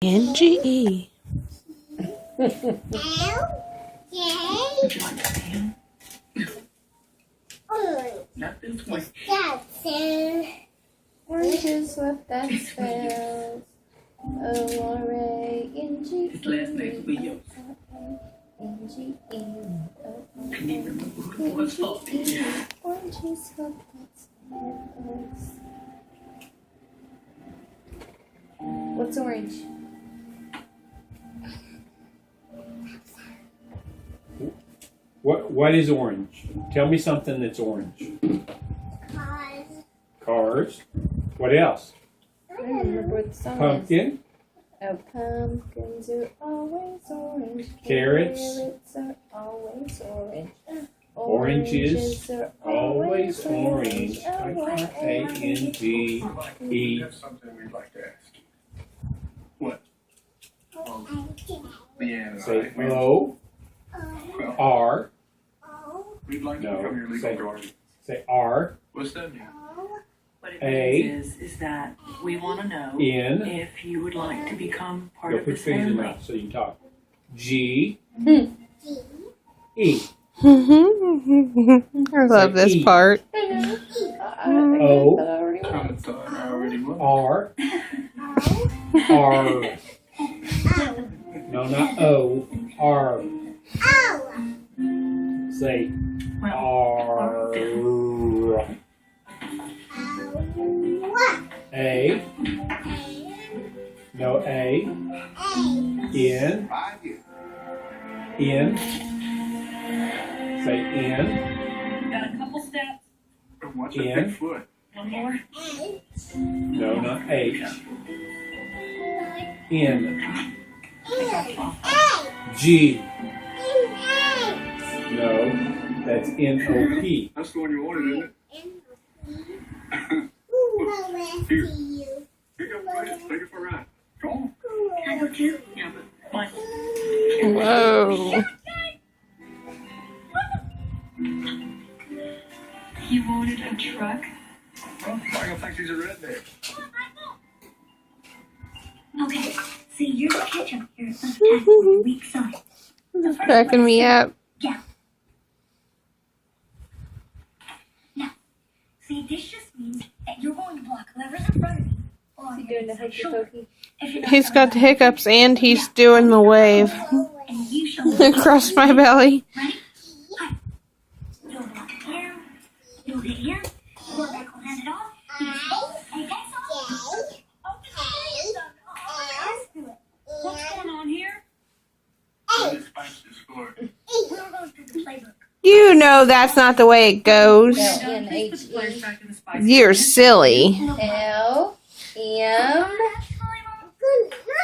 N-G-E. Would you like to see him? Not this way. Oranges with that spells. O-R-A-N-G-E. His last name will be yours. N-G-E. Can you remember who it was for? Oranges with that spells. What's orange? What is orange? Tell me something that's orange. Cars. What else? I don't remember what the song is. Pumpkin. Oh, pumpkins are always orange. Carrots. Carrots are always orange. Oranges are always orange. We R-A-N-G-E. have something we'd like to ask. What? Leanne and Say I. O. R. We'd like to No, become your legal say- guardian. Say R. What's that mean? What it A. means is that we want to know N. if you would like to become part Go of put this fingers in your family. mouth so you can talk. G. E. I love this E. part. O. I thought I already was. R. R. No, not O. R. Say R. A. No A. N. N. Say N. Got a couple steps. Watch your N. big foot. One more. No, not H. N. G. No, that's N-O-P. That's the one you wanted, isn't it? Here. Here you go, buddy. Take it for a ride. Come on. Can I go too? Yeah, but one. Whoa. You wanted a truck? Well, I don't think she's a redneck. Okay, see, you're the ketchup. You're the attack on the weak side. Cracking me up. Yeah. Now, see, this just means that you're going to block whoever's in front of you. Or Is he doing the hokey pokey? if you're not He's got the gonna- hiccups and he's doing the wave And you show me. across my belly. Ready? Hi. You'll block it here. You'll hit here. Quarterback will hand it off. And that's all. What's going on here? This spikes the score. We're going through the playbook. You know that's not the way it goes. No, Please put the N-H-E. players back in the spice. You're silly. L-M-N.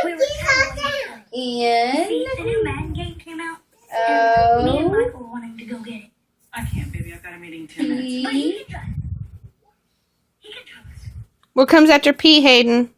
We were trying See, the new Madden game came out. And me and Michael were wanting to go get it. I can't, baby. I've got a meeting in 10 minutes. But he can drive. He can drive us. What comes after P, Hayden?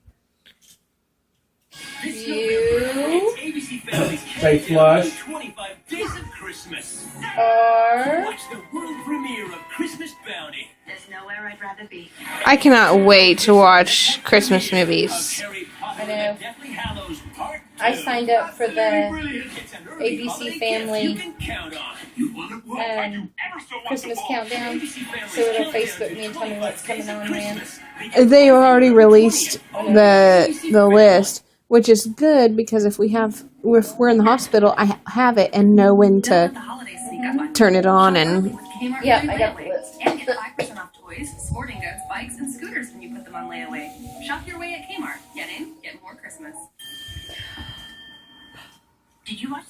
This You November, it's ABC Family's Say flush. 25 Days of Christmas. are. Watch the world premiere of Christmas Bounty. There's nowhere I'd rather be. I cannot wait to watch Christmas Of movies. Harry Potter I know. and Deathly Hallows Part 2. I signed up for the It's an early ABC holiday Family, gift you can count on. You wanna blow? I do ever so much Christmas ball. countdown, ABC Family's so it'll countdown Facebook to me and tell me what's 25 coming Days of on, man. Christmas. They already released the list, which is good because if we're in the hospital, I have it and know when Don't to let the holidays sneak up on you. turn it on and With Kmart Yeah, Free I got the Layaway. list. And get 5% off toys, sporting goods, bikes, and scooters when you put them on layaway. Shop your way at Kmart. Get in, get more Christmas. Did you watch